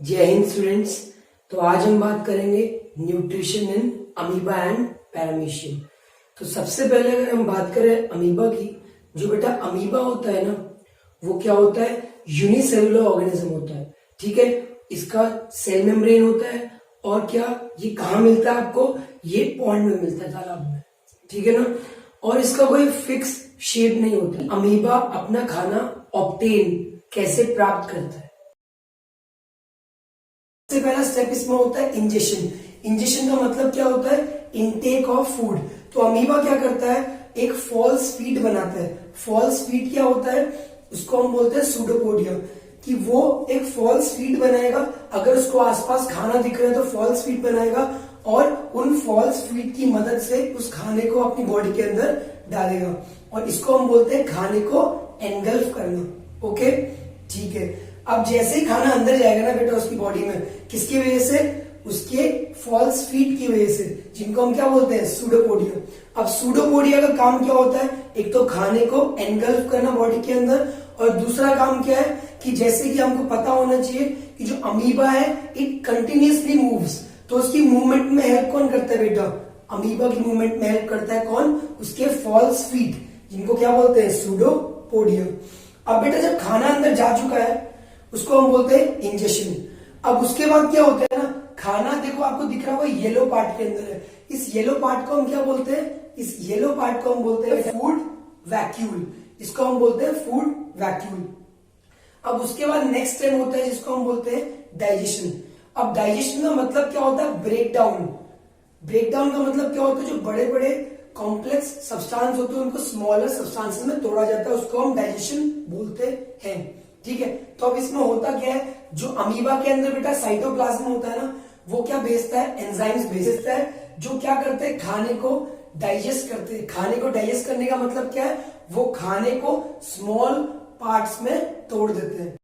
जय हिंद स्टूडेंट्स। तो आज हम बात करेंगे nutrition in amoeba and paramecium. तो सबसे पहले अगर हम बात करें अमीबा की, जो बेटा अमीबा होता है ना, वो क्या होता है, यूनिसेलुलर ऑर्गेनिज्म होता है। ठीक है, इसका सेल मेम्ब्रेन होता है और क्या ये कहाँ मिलता है आपको, ये पॉन्ड में मिलता है, तालाब में। ठीक है ना, और इसका कोई फिक्स शेप नहीं होता। अमीबा अपना खाना ऑब्टेन कैसे प्राप्त करता है, सबसे पहला स्टेप इसमें होता है इंजेक्शन। इंजेक्शन का मतलब क्या होता है, इनटेक ऑफ फूड। तो अमीबा क्या करता है, एक फॉल्स फीड बनाता है। फॉल्स फीड क्या होता है, उसको हम बोलते हैं सूडोपोडिया, कि वो एक फॉल्स फीड बनाएगा। अगर उसको आसपास खाना दिख रहा है तो फॉल्स फीड बनाएगा और उन फॉल्स फीड की मदद से उस खाने को अपनी बॉडी के अंदर डालेगा, और इसको हम बोलते हैं खाने को एनगल्फ करना। ओके, ठीक है। अब जैसे ही खाना अंदर जाएगा ना बेटा उसकी बॉडी में, किसकी वजह से, उसके फॉल्स फीड की वजह से, जिनको हम क्या बोलते हैं, सूडोपोडिया। अब सूडोपोडिया का काम क्या होता है, एक तो खाने को एनगल्फ करना बॉडी के अंदर, और दूसरा काम क्या है कि जैसे कि हमको पता होना चाहिए कि जो अमीबा है इट कंटिन्यूसली मूव्स, तो उसकी मूवमेंट में हेल्प कौन करता है बेटा, अमीबा की मूवमेंट में हेल्प करता है कौन, उसके फॉल्स फीड, जिनको क्या बोलते हैं, सूडोपोडिया। अब बेटा जब खाना अंदर जा चुका है उसको हम बोलते हैं इंजेक्शन। अब उसके बाद क्या होता है ना, खाना देखो आपको दिख रहा होगा येलो पार्ट के अंदर है। इस येलो पार्ट को हम क्या बोलते हैं, इस येलो पार्ट को हम बोलते हैं फूड वैक्यूल। इसको हम बोलते हैं फूड वैक्यूल। अब उसके बाद नेक्स्ट स्टेप होता है जिसको हम बोलते हैं डाइजेशन। अब डाइजेशन का मतलब क्या होता है, ब्रेक डाउन। ब्रेक डाउन का मतलब क्या होता है, जो बड़े बड़े कॉम्प्लेक्स सब्सटेंस होते हैं उनको स्मॉलर सब्सटेंसेस में तोड़ा जाता है, उसको हम डाइजेशन बोलते हैं। ठीक है, तो अब इसमें होता क्या है, जो अमीबा के अंदर बेटा साइटोप्लाज्म होता है ना, वो क्या भेजता है, एंजाइम्स भेजता है, जो क्या करते हैं, खाने को डाइजेस्ट करते हैं। खाने को डाइजेस्ट करने का मतलब क्या है, वो खाने को स्मॉल पार्ट्स में तोड़ देते हैं।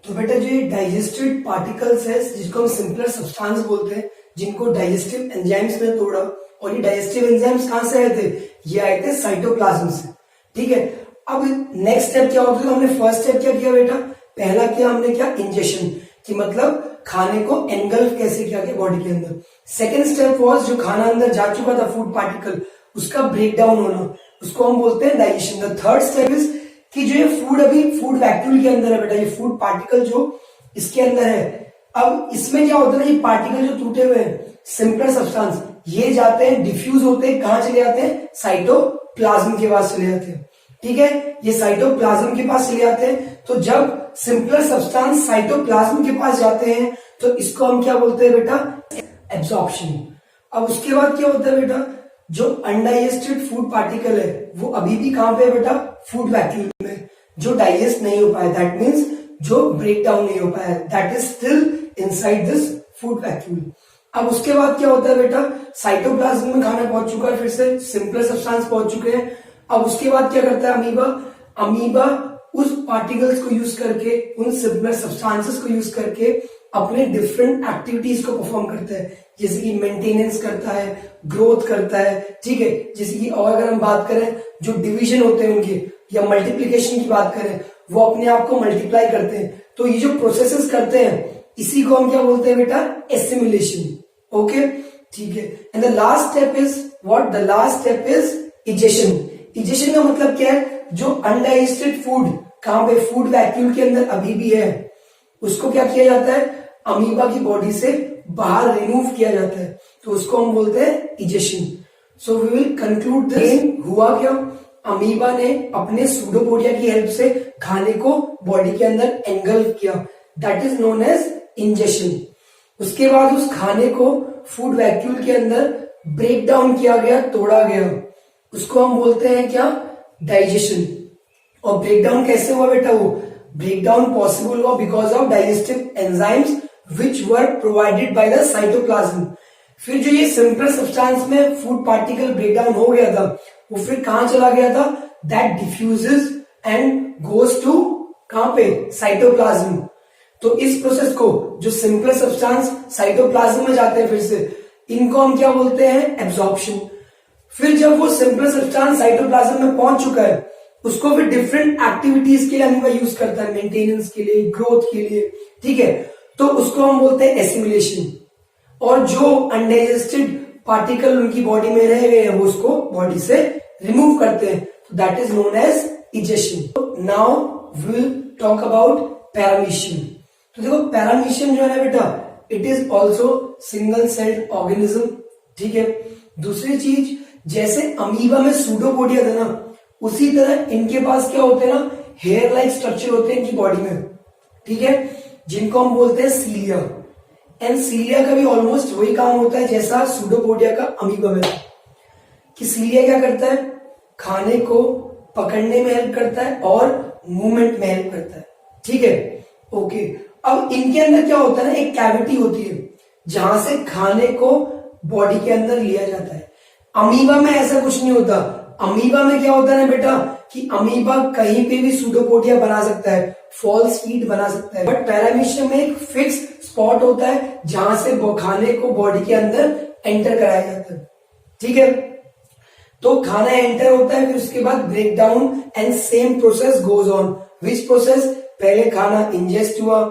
तो बेटा जो ये डाइजेस्टेड पार्टिकल्स है, जिसको हम सिंपलर सब्सटेंस बोलते हैं, जिनको डाइजेस्टिव एंजाइम्स में तोड़ा, और ये डाइजेस्टिव एंजाइम्स कहां से आए थे, ये आए थे साइटोप्लाज्म से। ठीक है, अब नेक्स्ट स्टेप क्या होता है, हमने फर्स्ट स्टेप क्या किया बेटा, पहला किया हमने क्या, इंजेक्शन, कि मतलब खाने को एनगल्फ कैसे किया गया बॉडी के अंदर। सेकेंड स्टेप वाज, जो खाना अंदर जा चुका था फूड पार्टिकल, उसका ब्रेक डाउन होना, उसको हम बोलते हैं digestion. The third step is कि जो ये फूड अभी फूड वैक्यूल के अंदर है बेटा, ये फूड पार्टिकल जो इसके अंदर है, अब इसमें क्या होता है ना, ये पार्टिकल जो टूटे हुए हैं, सिंपलर सब्सटेंस, ये जाते हैं, डिफ्यूज होते हैं, कहां चले जाते हैं, साइटोप्लाज्म के पास चले जाते हैं। ठीक है, ये साइटोप्लाज्म के पास चले जाते हैं। तो जब सिंपलर सब्सटेंस साइटोप्लाज्म के पास जाते हैं तो इसको हम क्या बोलते हैं बेटा, एब्जॉर्प्शन। अब उसके बाद क्या होता है बेटा, जो अनडाइजेस्टेड फूड पार्टिकल है वो अभी भी कहां पे है बेटा, फूड वैक्यूल में, जो डाइजेस्ट नहीं हो पाया, दैट मीन्स जो ब्रेक डाउन नहीं हो पाया, that is still inside this food vacuole. अब उसके बाद क्या होता है बेटा, साइटोप्लाज्म में खाना पहुंच चुका है, फिर से सिंपलर सब्सटेंस पहुंच चुके हैं। अब उसके बाद क्या करता है अमीबा, अमीबा उस पार्टिकल्स को यूज करके, उन सिंपलर सब्सटेंसेस को यूज करके अपने डिफरेंट एक्टिविटीज को परफॉर्म करता है, जैसे कि मेंटेनेंस करता है, ग्रोथ करता है। ठीक है, जैसे कि और अगर हम बात करें जो डिवीजन होते हैं उनके, या मल्टीप्लीकेशन की बात करें, वो अपने आप को मल्टीप्लाई करते हैं। तो ये जो प्रोसेसेस करते हैं इसी को हम क्या बोलते हैं बेटा, एसिमिलेशन। ओके, ठीक है। And the last step is what, the last step is egestion. Egestion का मतलब क्या है, जो अनडाइजेस्टेड फूड कहां पे, फूड वैक्यूल के अंदर अभी भी है, उसको क्या किया जाता है, अमीबा की बॉडी से बाहर रिमूव किया जाता है, तो उसको हम बोलते हैं egestion. So we will conclude this. हुआ क्या, अमीबा ने अपने सूडोपोडिया की हेल्प से खाने को बॉडी के अंदर एंगल्फ किया, that is known as ingestion. उसके बाद उस खाने को फूड वैक्यूल के अंदर ब्रेक डाउन किया गया, तोड़ा गया, उसको हम बोलते हैं क्या, डाइजेशन। और ब्रेकडाउन कैसे हुआ बेटा, वो ब्रेकडाउन पॉसिबल हुआ because of digestive enzymes which were provided by the cytoplasm. फिर जो ये सिंपल सब्सटेंस में फूड पार्टिकल ब्रेकडाउन हो गया था, वो फिर कहां चला गया था, that diffuses and goes to कहां पे, साइटोप्लाज्म। तो इस प्रोसेस को, जो सिंपल सब्सटेंस साइटोप्लाज्म में जाते हैं फिर से, इनको हम क्या बोलते हैं, एब्जॉर्प्शन। फिर जब वो सिंपल सब्सटेंस साइटोप्लाज्म में पहुंच चुका है, उसको फिर डिफरेंट एक्टिविटीज के लिए अमीबा यूज करता है, मेंटेनेंस के लिए, ग्रोथ के लिए, ठीक है। तो उसको हम बोलते हैं एसिमिलेशन। और जो अनडाइजेस्टेड पार्टिकल उनकी बॉडी में रह गए हैं वो उसको बॉडी से रिमूव करते हैं, तो that is known as egestion. Now will talk about paramecium. तो देखो पैरामीशियम जो है ना बेटा, it is also single celled organism, ठीक है। दूसरी चीज, जैसे अमीबा में सूडोपोडिया था ना, उसी तरह इनके पास क्या होते हैं ना, हेयर लाइक स्ट्रक्चर होते हैं इनकी बॉडी में, ठीक है, जिनको हम बोलते हैं सीलिया। एंड सीलिया का भी ऑलमोस्ट वही काम होता है जैसा सूडोपोडिया का अमीबा में, कि सीलिया क्या करता है, खाने को पकड़ने में हेल्प करता है और मूवमेंट में हेल्प करता है, ठीक है, ओके। अब इनके अंदर क्या होता है ना, एक कैविटी होती है जहां से खाने को बॉडी के अंदर लिया जाता है। अमीबा में ऐसा कुछ नहीं होता। अमीबा में क्या होता है ना बेटा, कि अमीबा कहीं पे भी सूडोपोडिया बना सकता है, फॉल्स फीड बना सकता है, बट पैरामीशियम में एक फिक्स स्पॉट होता है जहां से खाने को बॉडी के अंदर एंटर कराया जाता है, ठीक है। तो खाना एंटर होता है, फिर उसके बाद break down and same process goes on. Which process, पहले खाना इंजेस्ट हुआ,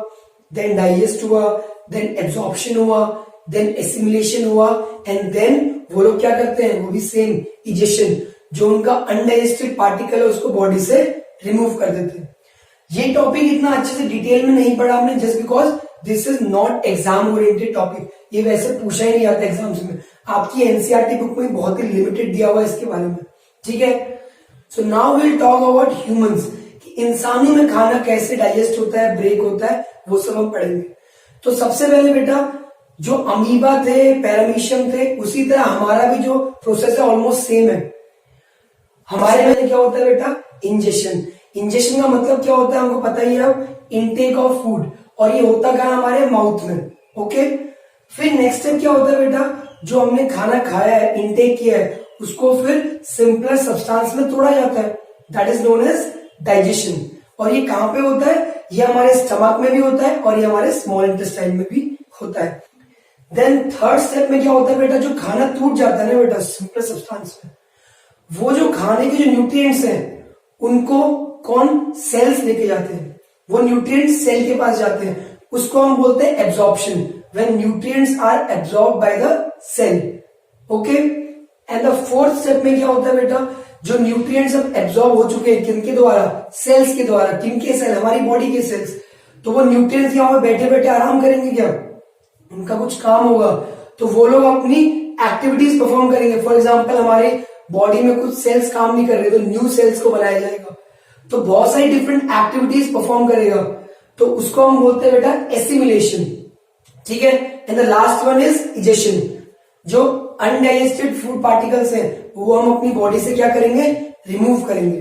देन डाइजेस्ट हुआ, देन एब्जॉर्प्शन हुआ, देन एसिमिलेशन हुआ, एंड देन वो लोग क्या करते हैं, वो भी सेम इजेशन, जो उनका अनडाइजेस्टेड पार्टिकल है उसको बॉडी से रिमूव कर देते हैं। ये टॉपिक इतना अच्छे से डिटेल में नहीं पढ़ा हमने, just because this is not exam oriented topic. ये वैसे पूछा ही नहीं आता एग्जाम्स में, आपकी एनसीईआरटी बुक में बहुत ही लिमिटेड दिया हुआ है इसके बारे में, ठीक है। So now will talk about humans, कि इंसानों में खाना कैसे डाइजेस्ट होता है, ब्रेक होता है, वो सब हम पढ़ेंगे। तो सबसे पहले बेटा, जो अमीबा थे, पैरामीशियम थे, उसी तरह हमारा भी जो प्रोसेस है ऑलमोस्ट सेम है। हमारे में क्या होता है बेटा, इंजेशन। इंजेशन का मतलब क्या होता है हमको पता ही है अब, इनटेक ऑफ फूड, और ये होता कहाँ, हमारे माउथ में, ओके। फिर नेक्स्ट स्टेप क्या होता है बेटा, जो हमने खाना खाया है, इनटेक किया है, उसको फिर सिंपलर सब्सटेंस में तोड़ा जाता है, that is known as digestion. और ये कहां पे होता है, ये हमारे स्टमक में भी होता है और ये हमारे स्मॉल इंटेस्टाइन में भी होता है। देन थर्ड स्टेप में क्या होता है बेटा, जो खाना टूट जाता है ना बेटा सिंपलर सब्सटेंस में, वो जो खाने के जो न्यूट्रिएंट्स हैं उनको कौन, सेल्स लेके जाते हैं, वो न्यूट्रिएंट्स सेल के पास जाते हैं, उसको हम बोलते हैं absorption, when nutrients are absorb by the cell, okay. And the fourth step में क्या होता है बेटा, जो न्यूट्रिएंट्स अब एब्जॉर्ब हो चुके हैं किनके द्वारा, सेल्स के द्वारा, किनके सेल, हमारी बॉडी के सेल्स, तो वो न्यूट्रिएंट्स यहाँ पे बैठे बैठे आराम करेंगे क्या, उनका कुछ काम होगा, तो वो लोग अपनी एक्टिविटीज परफॉर्म करेंगे। फॉर एग्जाम्पल हमारे बॉडी में कुछ सेल्स काम नहीं कर रहे तो न्यू सेल्स को बनाया जाएगा, तो बहुत सारी डिफरेंट एक्टिविटीज परफॉर्म करेगा, तो उसको हम बोलते हैं बेटा एसिमिलेशन, ठीक है। And the last one is egestion. जो अनडाइजेस्टेड फूड पार्टिकल्स हैं वो हम अपनी बॉडी से क्या करेंगे, रिमूव करेंगे।